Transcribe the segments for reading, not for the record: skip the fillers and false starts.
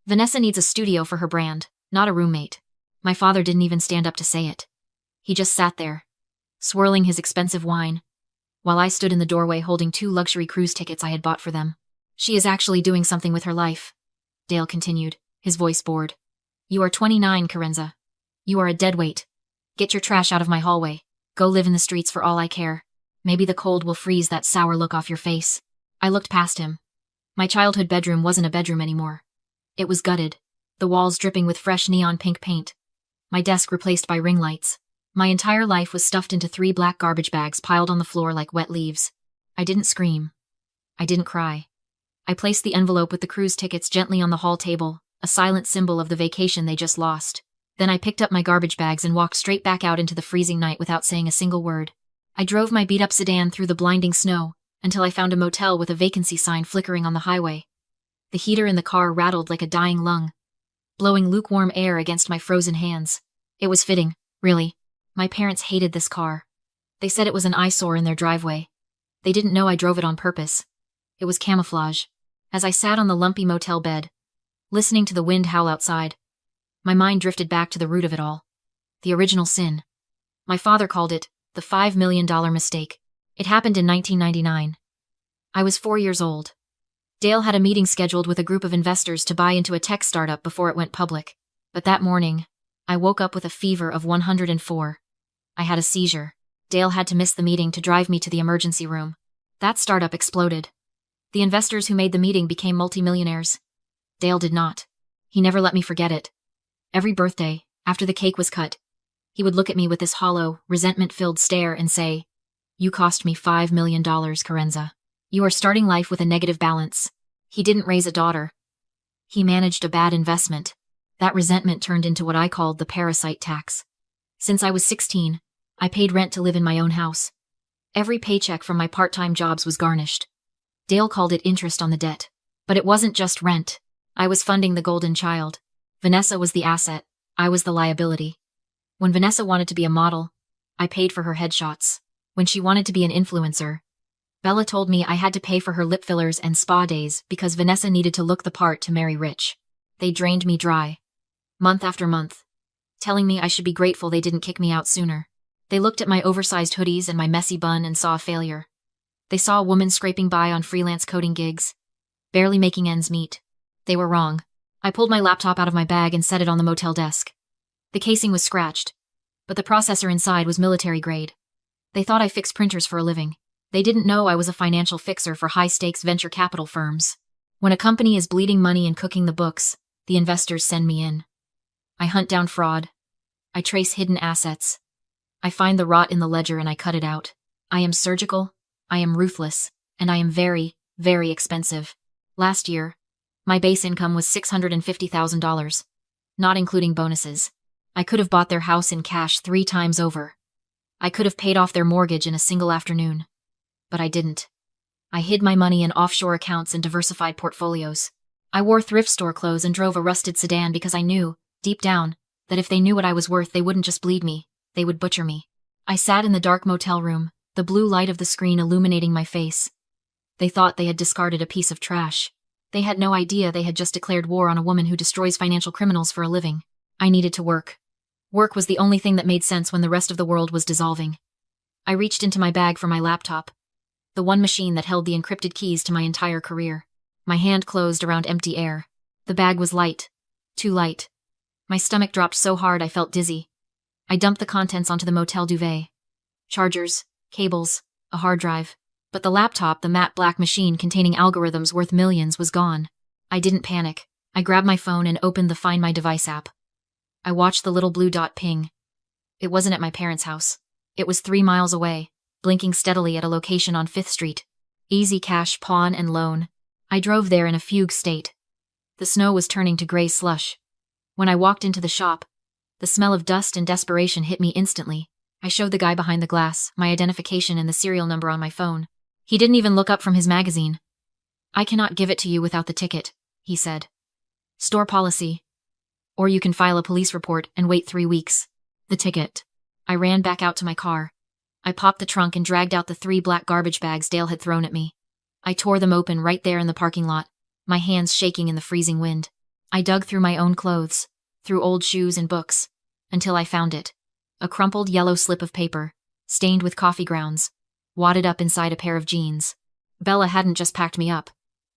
Vanessa needs a studio for her brand, not a roommate. My father didn't even stand up to say it. He just sat there, swirling his expensive wine, while I stood in the doorway holding 2 luxury cruise tickets I had bought for them. She is actually doing something with her life, Dale continued, his voice bored. You are 29, Carenza. You are a deadweight. Get your trash out of my hallway. Go live in the streets for all I care. Maybe the cold will freeze that sour look off your face. I looked past him. My childhood bedroom wasn't a bedroom anymore. It was gutted, the walls dripping with fresh neon pink paint. My desk replaced by ring lights. My entire life was stuffed into 3 black garbage bags piled on the floor like wet leaves. I didn't scream. I didn't cry. I placed the envelope with the cruise tickets gently on the hall table, a silent symbol of the vacation they just lost. Then I picked up my garbage bags and walked straight back out into the freezing night without saying a single word. I drove my beat-up sedan through the blinding snow until I found a motel with a vacancy sign flickering on the highway. The heater in the car rattled like a dying lung, blowing lukewarm air against my frozen hands. It was fitting, really. My parents hated this car. They said it was an eyesore in their driveway. They didn't know I drove it on purpose. It was camouflage. As I sat on the lumpy motel bed, listening to the wind howl outside, my mind drifted back to the root of it all. The original sin. My father called it the $5 million mistake. It happened in 1999. I was 4 years old. Dale had a meeting scheduled with a group of investors to buy into a tech startup before it went public. But that morning, I woke up with a fever of 104. I had a seizure. Dale had to miss the meeting to drive me to the emergency room. That startup exploded. The investors who made the meeting became multimillionaires. Dale did not. He never let me forget it. Every birthday, after the cake was cut, he would look at me with this hollow, resentment-filled stare and say, "You cost me $5 million, Carenza. You are starting life with a negative balance." He didn't raise a daughter. He managed a bad investment. That resentment turned into what I called the parasite tax. Since I was 16, I paid rent to live in my own house. Every paycheck from my part-time jobs was garnished. Dale called it interest on the debt. But it wasn't just rent. I was funding the golden child. Vanessa was the asset. I was the liability. When Vanessa wanted to be a model, I paid for her headshots. When she wanted to be an influencer, Bella told me I had to pay for her lip fillers and spa days because Vanessa needed to look the part to marry rich. They drained me dry, month after month, telling me I should be grateful they didn't kick me out sooner. They looked at my oversized hoodies and my messy bun and saw a failure. They saw a woman scraping by on freelance coding gigs, barely making ends meet. They were wrong. I pulled my laptop out of my bag and set it on the motel desk. The casing was scratched, but the processor inside was military grade. They thought I fixed printers for a living. They didn't know I was a financial fixer for high-stakes venture capital firms. When a company is bleeding money and cooking the books, the investors send me in. I hunt down fraud. I trace hidden assets. I find the rot in the ledger and I cut it out. I am surgical, I am ruthless, and I am very, very expensive. Last year, my base income was $650,000, not including bonuses. I could have bought their house in cash 3 times over. I could have paid off their mortgage in a single afternoon. But I didn't. I hid my money in offshore accounts and diversified portfolios. I wore thrift store clothes and drove a rusted sedan because I knew, deep down, that if they knew what I was worth, they wouldn't just bleed me, they would butcher me. I sat in the dark motel room, the blue light of the screen illuminating my face. They thought they had discarded a piece of trash. They had no idea they had just declared war on a woman who destroys financial criminals for a living. I needed to work. Work was the only thing that made sense when the rest of the world was dissolving. I reached into my bag for my laptop, the one machine that held the encrypted keys to my entire career. My hand closed around empty air. The bag was light. Too light. My stomach dropped so hard I felt dizzy. I dumped the contents onto the motel duvet. Chargers, cables, a hard drive. But the laptop, the matte black machine containing algorithms worth millions, was gone. I didn't panic. I grabbed my phone and opened the Find My Device app. I watched the little blue dot ping. It wasn't at my parents' house. It was 3 miles away, blinking steadily at a location on 5th Street. Easy cash, pawn, and loan. I drove there in a fugue state. The snow was turning to gray slush. When I walked into the shop, the smell of dust and desperation hit me instantly. I showed the guy behind the glass my identification and the serial number on my phone. He didn't even look up from his magazine. "I cannot give it to you without the ticket," he said. "Store policy. Or you can file a police report and wait 3 weeks." The ticket. I ran back out to my car. I popped the trunk and dragged out the 3 black garbage bags Dale had thrown at me. I tore them open right there in the parking lot, my hands shaking in the freezing wind. I dug through my own clothes, through old shoes and books, until I found it. A crumpled yellow slip of paper, stained with coffee grounds, wadded up inside a pair of jeans. Bella hadn't just packed me up.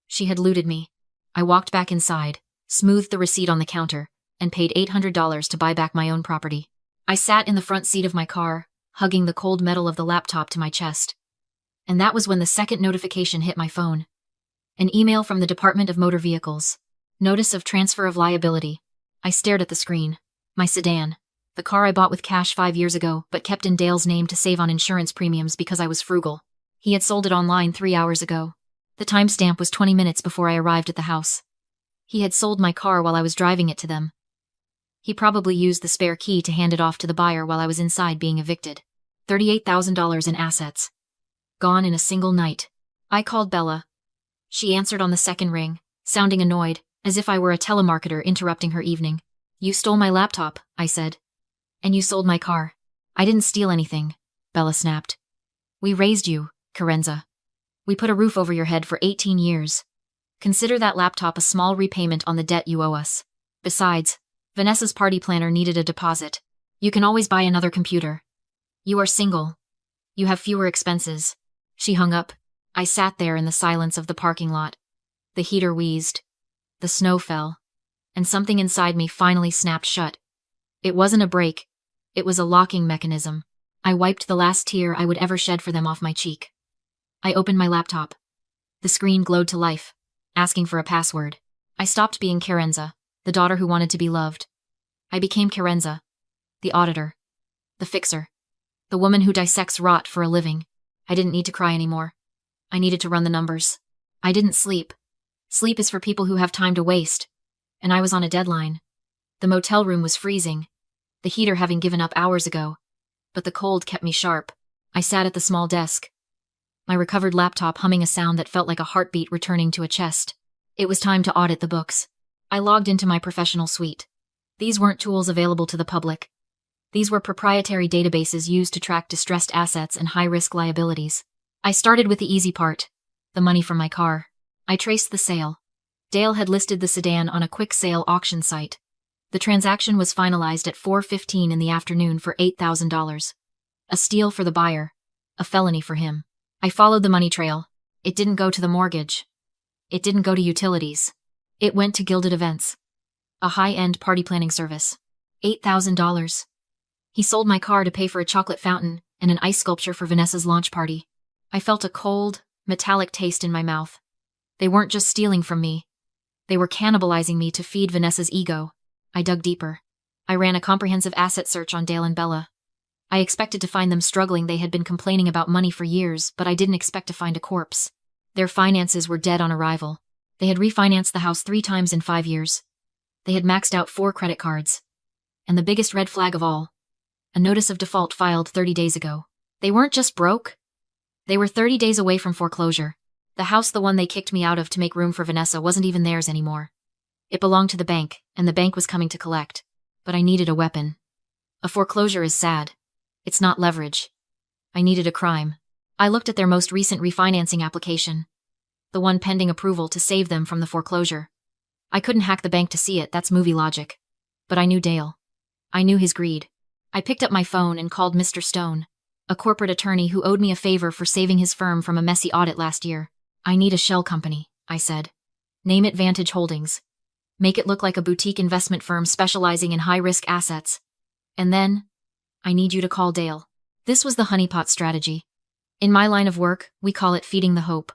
She had looted me. I walked back inside, smoothed the receipt on the counter, and paid $800 to buy back my own property. I sat in the front seat of my car, hugging the cold metal of the laptop to my chest. And that was when the second notification hit my phone. An email from the Department of Motor Vehicles. Notice of transfer of liability. I stared at the screen. My sedan. The car I bought with cash 5 years ago, but kept in Dale's name to save on insurance premiums because I was frugal. He had sold it online 3 hours ago. The timestamp was 20 minutes before I arrived at the house. He had sold my car while I was driving it to them. He probably used the spare key to hand it off to the buyer while I was inside being evicted. $38,000 in assets. Gone in a single night. I called Bella. She answered on the second ring, sounding annoyed, as if I were a telemarketer interrupting her evening. You stole my laptop, I said. And you sold my car. I didn't steal anything, Bella snapped. We raised you, Carenza. We put a roof over your head for 18 years. Consider that laptop a small repayment on the debt you owe us. Besides, Vanessa's party planner needed a deposit. You can always buy another computer. You are single. You have fewer expenses. She hung up. I sat there in the silence of the parking lot. The heater wheezed. The snow fell. And something inside me finally snapped shut. It wasn't a break. It was a locking mechanism. I wiped the last tear I would ever shed for them off my cheek. I opened my laptop. The screen glowed to life, asking for a password. I stopped being Carenza, the daughter who wanted to be loved. I became Carenza, the auditor, the fixer, the woman who dissects rot for a living. I didn't need to cry anymore. I needed to run the numbers. I didn't sleep. Sleep is for people who have time to waste. And I was on a deadline. The motel room was freezing, the heater having given up hours ago. But the cold kept me sharp. I sat at the small desk, my recovered laptop humming a sound that felt like a heartbeat returning to a chest. It was time to audit the books. I logged into my professional suite. These weren't tools available to the public. These were proprietary databases used to track distressed assets and high-risk liabilities. I started with the easy part, the money from my car. I traced the sale. Dale had listed the sedan on a quick sale auction site. The transaction was finalized at 4:15 in the afternoon for $8,000. A steal for the buyer, a felony for him. I followed the money trail. It didn't go to the mortgage. It didn't go to utilities. It went to Gilded Events, a high-end party planning service. $8,000. He sold my car to pay for a chocolate fountain and an ice sculpture for Vanessa's launch party. I felt a cold, metallic taste in my mouth. They weren't just stealing from me. They were cannibalizing me to feed Vanessa's ego. I dug deeper. I ran a comprehensive asset search on Dale and Bella. I expected to find them struggling. They had been complaining about money for years, but I didn't expect to find a corpse. Their finances were dead on arrival. They had refinanced the house 3 times in 5 years. They had maxed out 4 credit cards. And the biggest red flag of all, a notice of default filed 30 days ago. They weren't just broke. They were 30 days away from foreclosure. The house, the one they kicked me out of to make room for Vanessa, wasn't even theirs anymore. It belonged to the bank, and the bank was coming to collect. But I needed a weapon. A foreclosure is sad. It's not leverage. I needed a crime. I looked at their most recent refinancing application, the one pending approval to save them from the foreclosure. I couldn't hack the bank to see it, that's movie logic. But I knew Dale. I knew his greed. I picked up my phone and called Mr. Stone, a corporate attorney who owed me a favor for saving his firm from a messy audit last year. I need a shell company, I said. Name it Vantage Holdings. Make it look like a boutique investment firm specializing in high-risk assets. And then, I need you to call Dale. This was the honeypot strategy. In my line of work, we call it feeding the hope.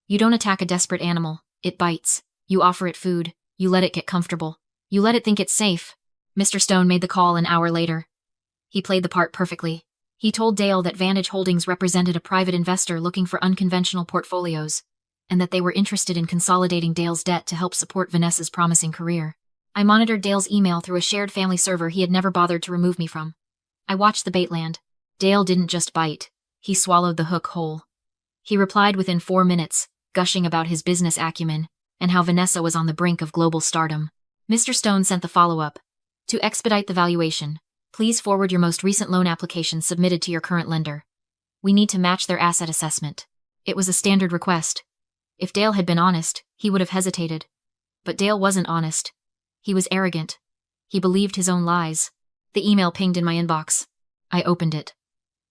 You don't attack a desperate animal, it bites. You offer it food, you let it get comfortable. You let it think it's safe. Mr. Stone made the call an hour later. He played the part perfectly. He told Dale that Vantage Holdings represented a private investor looking for unconventional portfolios, and that they were interested in consolidating Dale's debt to help support Vanessa's promising career. I monitored Dale's email through a shared family server he had never bothered to remove me from. I watched the bait land. Dale didn't just bite. He swallowed the hook whole. He replied within 4 minutes, gushing about his business acumen, and how Vanessa was on the brink of global stardom. Mr. Stone sent the follow-up. To expedite the valuation, please forward your most recent loan application submitted to your current lender. We need to match their asset assessment. It was a standard request. If Dale had been honest, he would have hesitated. But Dale wasn't honest. He was arrogant. He believed his own lies. The email pinged in my inbox. I opened it.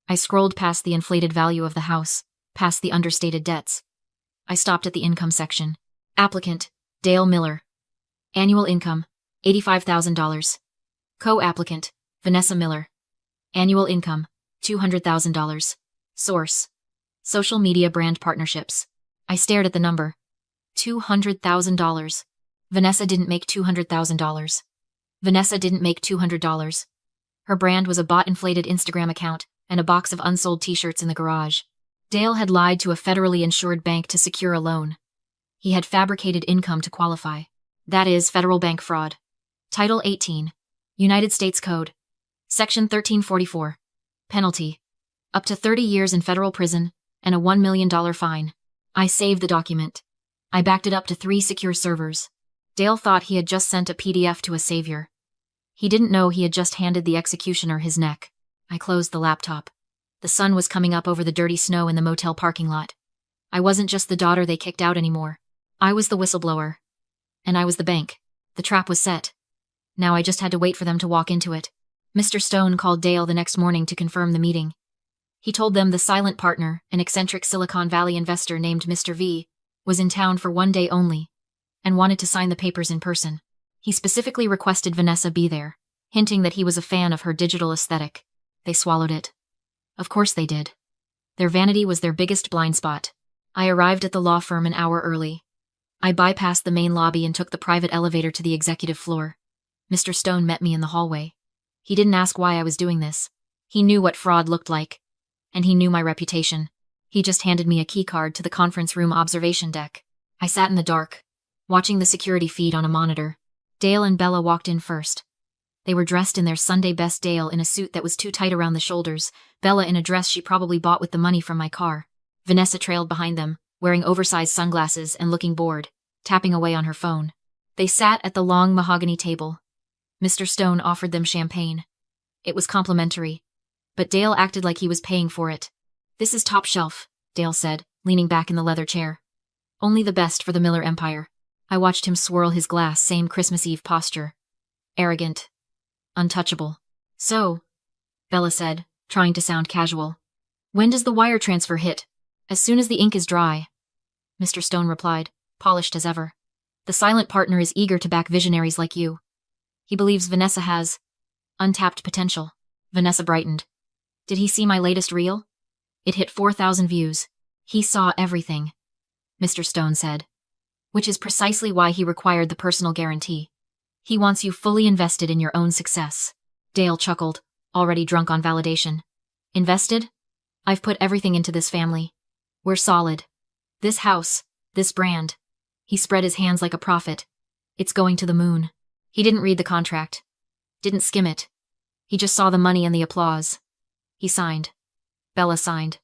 I scrolled past the inflated value of the house, past the understated debts. I stopped at the income section. Applicant, Dale Miller. Annual income, $85,000. Co-applicant, Vanessa Miller. Annual income, $200,000. Source, social media brand partnerships. I stared at the number. $200,000. Vanessa didn't make $200,000. Vanessa didn't make $200. Her brand was a bot-inflated Instagram account and a box of unsold t-shirts in the garage. Dale had lied to a federally insured bank to secure a loan. He had fabricated income to qualify. That is federal bank fraud. Title 18. United States Code. Section 1344. Penalty. Up to 30 years in federal prison and a $1 million fine. I saved the document. I backed it up to 3 secure servers. Dale thought he had just sent a PDF to a savior. He didn't know he had just handed the executioner his neck. I closed the laptop. The sun was coming up over the dirty snow in the motel parking lot. I wasn't just the daughter they kicked out anymore. I was the whistleblower. And I was the bank. The trap was set. Now I just had to wait for them to walk into it. Mr. Stone called Dale the next morning to confirm the meeting. He told them the silent partner, an eccentric Silicon Valley investor named Mr. V, was in town for 1 day only, and wanted to sign the papers in person. He specifically requested Vanessa be there, hinting that he was a fan of her digital aesthetic. They swallowed it. Of course they did. Their vanity was their biggest blind spot. I arrived at the law firm an hour early. I bypassed the main lobby and took the private elevator to the executive floor. Mr. Stone met me in the hallway. He didn't ask why I was doing this. He knew what fraud looked like. And he knew my reputation. He just handed me a keycard to the conference room observation deck. I sat in the dark, watching the security feed on a monitor. Dale and Bella walked in first. They were dressed in their Sunday best. Dale in a suit that was too tight around the shoulders, Bella in a dress she probably bought with the money from my car. Vanessa trailed behind them, wearing oversized sunglasses and looking bored, tapping away on her phone. They sat at the long mahogany table. Mr. Stone offered them champagne. It was complimentary, but Dale acted like he was paying for it. "This is top shelf," Dale said, leaning back in the leather chair. "Only the best for the Miller Empire." I watched him swirl his glass, same Christmas Eve posture. Arrogant. Untouchable. "So," Bella said, trying to sound casual, "when does the wire transfer hit?" "As soon as the ink is dry," Mr. Stone replied, polished as ever. "The silent partner is eager to back visionaries like you. He believes Vanessa has untapped potential." Vanessa brightened. "Did he see my latest reel? It hit 4,000 views. He saw everything," Mr. Stone said. "Which is precisely why he required the personal guarantee. He wants you fully invested in your own success." Dale chuckled, already drunk on validation. "Invested? I've put everything into this family. We're solid. This house, this brand." He spread his hands like a prophet. "It's going to the moon." He didn't read the contract. Didn't skim it. He just saw the money and the applause. He signed. Bella signed.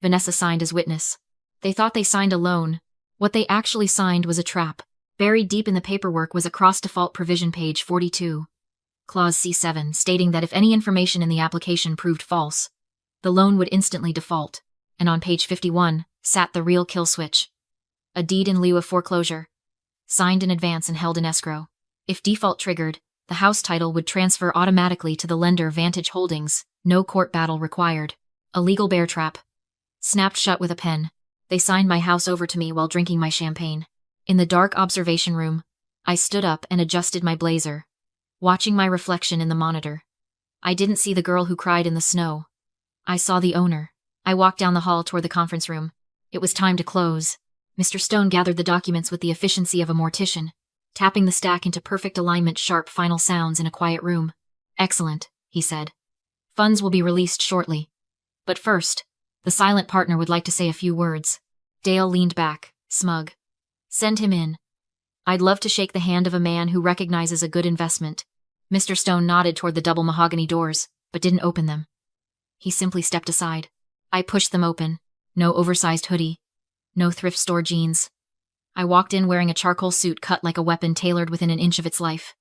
Vanessa signed as witness. They thought they signed a loan. What they actually signed was a trap. Buried deep in the paperwork was a cross-default provision, page 42. Clause C7, stating that if any information in the application proved false, the loan would instantly default. And on page 51 sat the real kill switch. A deed in lieu of foreclosure. Signed in advance and held in escrow. If default triggered, the house title would transfer automatically to the lender, Vantage Holdings. No court battle required. A legal bear trap. Snapped shut with a pen. They signed my house over to me while drinking my champagne. In the dark observation room, I stood up and adjusted my blazer, watching my reflection in the monitor. I didn't see the girl who cried in the snow. I saw the owner. I walked down the hall toward the conference room. It was time to close. Mr. Stone gathered the documents with the efficiency of a mortician, tapping the stack into perfect alignment, sharp final sounds in a quiet room. "Excellent," he said. "Funds will be released shortly. But first, the silent partner would like to say a few words." Dale leaned back, smug. "Send him in. I'd love to shake the hand of a man who recognizes a good investment." Mr. Stone nodded toward the double mahogany doors, but didn't open them. He simply stepped aside. I pushed them open. No oversized hoodie. No thrift store jeans. I walked in wearing a charcoal suit cut like a weapon, tailored within an inch of its life.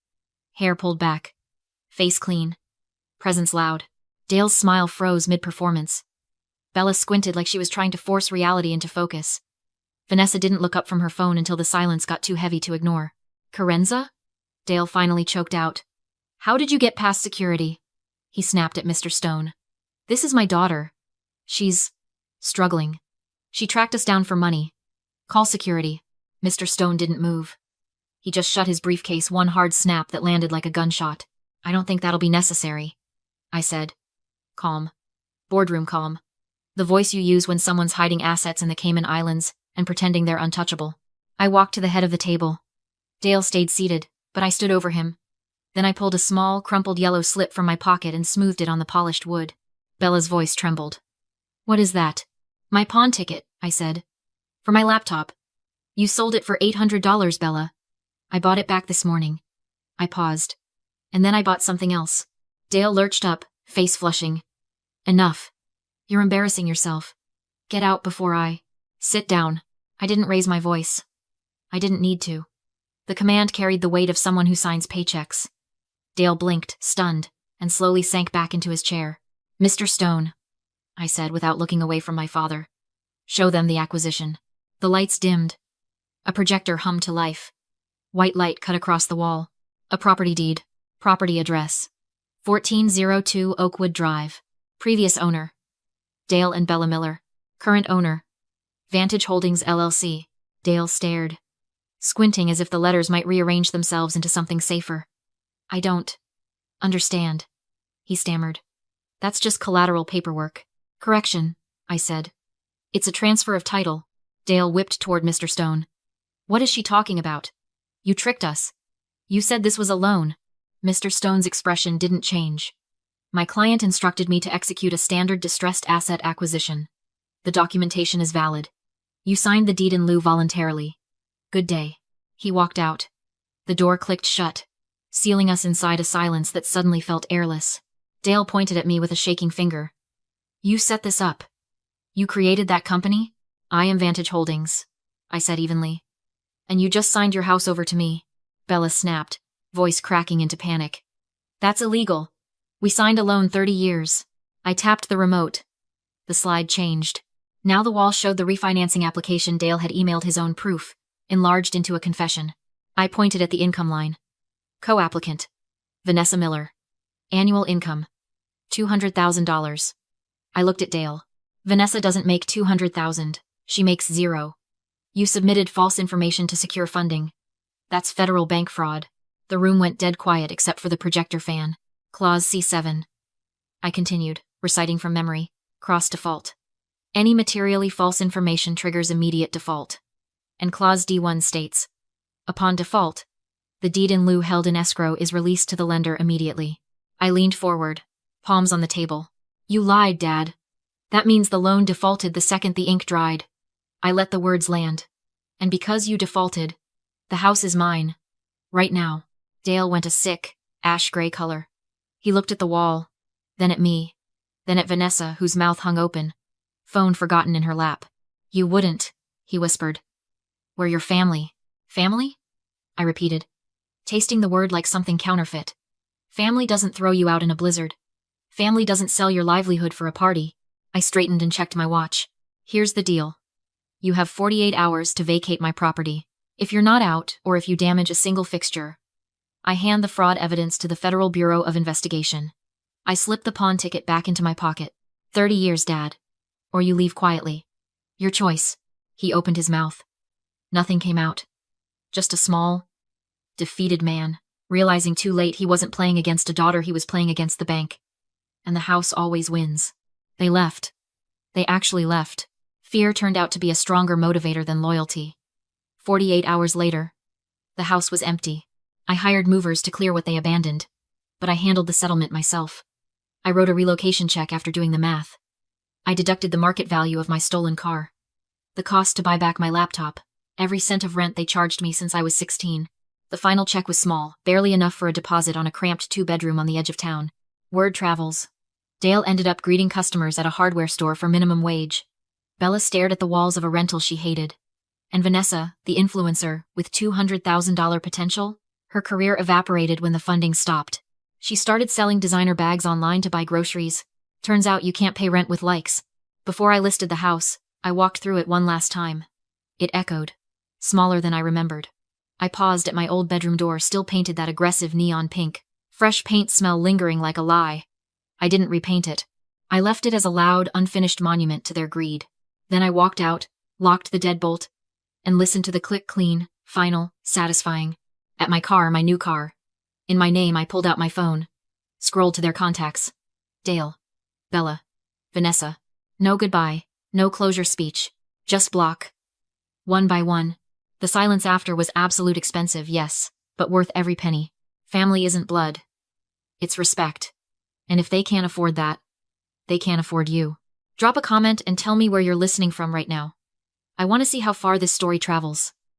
Hair pulled back. Face clean. Presence loud. Dale's smile froze mid-performance. Bella squinted like she was trying to force reality into focus. Vanessa didn't look up from her phone until the silence got too heavy to ignore. "Carenza?" Dale finally choked out. How did you get past security? He snapped at Mr. Stone. This is my daughter. She's struggling. She tracked us down for money. Call security. Mr. Stone didn't move. He just shut his briefcase, one hard snap that landed like a gunshot. I don't think that'll be necessary, I said. Calm. Boardroom calm. The voice you use when someone's hiding assets in the Cayman Islands and pretending they're untouchable. I walked to the head of the table. Dale stayed seated, but I stood over him. Then I pulled a small, crumpled yellow slip from my pocket and smoothed it on the polished wood. Bella's voice trembled. What is that? My pawn ticket, I said. For my laptop. You sold it for $800, Bella. I bought it back this morning. I paused. And then I bought something else. Dale lurched up, face flushing. Enough. You're embarrassing yourself. Get out before I... Sit down. I didn't raise my voice. I didn't need to. The command carried the weight of someone who signs paychecks. Dale blinked, stunned, and slowly sank back into his chair. Mr. Stone, I said without looking away from my father. Show them the acquisition. The lights dimmed. A projector hummed to life. White light cut across the wall. A property deed. Property address. 1402 Oakwood Drive. Previous owner. Dale and Bella Miller. Current owner. Vantage Holdings LLC. Dale stared, squinting as if the letters might rearrange themselves into something safer. I don't understand, he stammered. That's just collateral paperwork. Correction, I said. It's a transfer of title. Dale whipped toward Mr. Stone. What is she talking about? You tricked us. You said this was a loan. Mr. Stone's expression didn't change. My client instructed me to execute a standard distressed asset acquisition. The documentation is valid. You signed the deed in lieu voluntarily. Good day. He walked out. The door clicked shut, sealing us inside a silence that suddenly felt airless. Dale pointed at me with a shaking finger. You set this up. You created that company? I am Vantage Holdings, I said evenly. And you just signed your house over to me. Bella snapped, voice cracking into panic. That's illegal. We signed a loan 30 years. I tapped the remote. The slide changed. Now the wall showed the refinancing application Dale had emailed his own proof, enlarged into a confession. I pointed at the income line. Co-applicant. Vanessa Miller. Annual income. $200,000. I looked at Dale. Vanessa doesn't make $200,000. She makes $0. You submitted false information to secure funding. That's federal bank fraud. The room went dead quiet except for the projector fan. Clause C7. I continued, reciting from memory. Cross default. Any materially false information triggers immediate default. And Clause D1 states, upon default, the deed in lieu held in escrow is released to the lender immediately. I leaned forward, palms on the table. You lied, Dad. That means the loan defaulted the second the ink dried. I let the words land. And because you defaulted, the house is mine. Right now. Dale went a sick, ash-gray color. He looked at the wall, then at me, then at Vanessa, whose mouth hung open, phone forgotten in her lap. You wouldn't, he whispered. We're your family. Family? I repeated, tasting the word like something counterfeit. Family doesn't throw you out in a blizzard. Family doesn't sell your livelihood for a party. I straightened and checked my watch. Here's the deal. You have 48 hours to vacate my property. If you're not out, or if you damage a single fixture, I hand the fraud evidence to the Federal Bureau of Investigation. I slip the pawn ticket back into my pocket. 30 years, Dad. Or you leave quietly. Your choice. He opened his mouth. Nothing came out. Just a small, defeated man, realizing too late he wasn't playing against a daughter, he was playing against the bank. And the house always wins. They left. They actually left. Fear turned out to be a stronger motivator than loyalty. 48 hours later, the house was empty. I hired movers to clear what they abandoned, but I handled the settlement myself. I wrote a relocation check after doing the math. I deducted the market value of my stolen car, the cost to buy back my laptop, every cent of rent they charged me since I was 16. The final check was small, barely enough for a deposit on a cramped 2-bedroom on the edge of town. Word travels. Dale ended up greeting customers at a hardware store for minimum wage. Bella stared at the walls of a rental she hated. And Vanessa, the influencer, with $200,000 potential, her career evaporated when the funding stopped. She started selling designer bags online to buy groceries. Turns out you can't pay rent with likes. Before I listed the house, I walked through it one last time. It echoed. Smaller than I remembered. I paused at my old bedroom door, still painted that aggressive neon pink. Fresh paint smell lingering like a lie. I didn't repaint it. I left it as a loud, unfinished monument to their greed. Then I walked out, locked the deadbolt, and listened to the click, clean, final, satisfying. At my car, my new car. In my name, I pulled out my phone. Scrolled to their contacts. Dale. Bella. Vanessa. No goodbye, no closure speech. Just block. One by one. The silence after was absolute expensive, yes, but worth every penny. Family isn't blood. It's respect. And if they can't afford that, they can't afford you. Drop a comment and tell me where you're listening from right now. I want to see how far this story travels.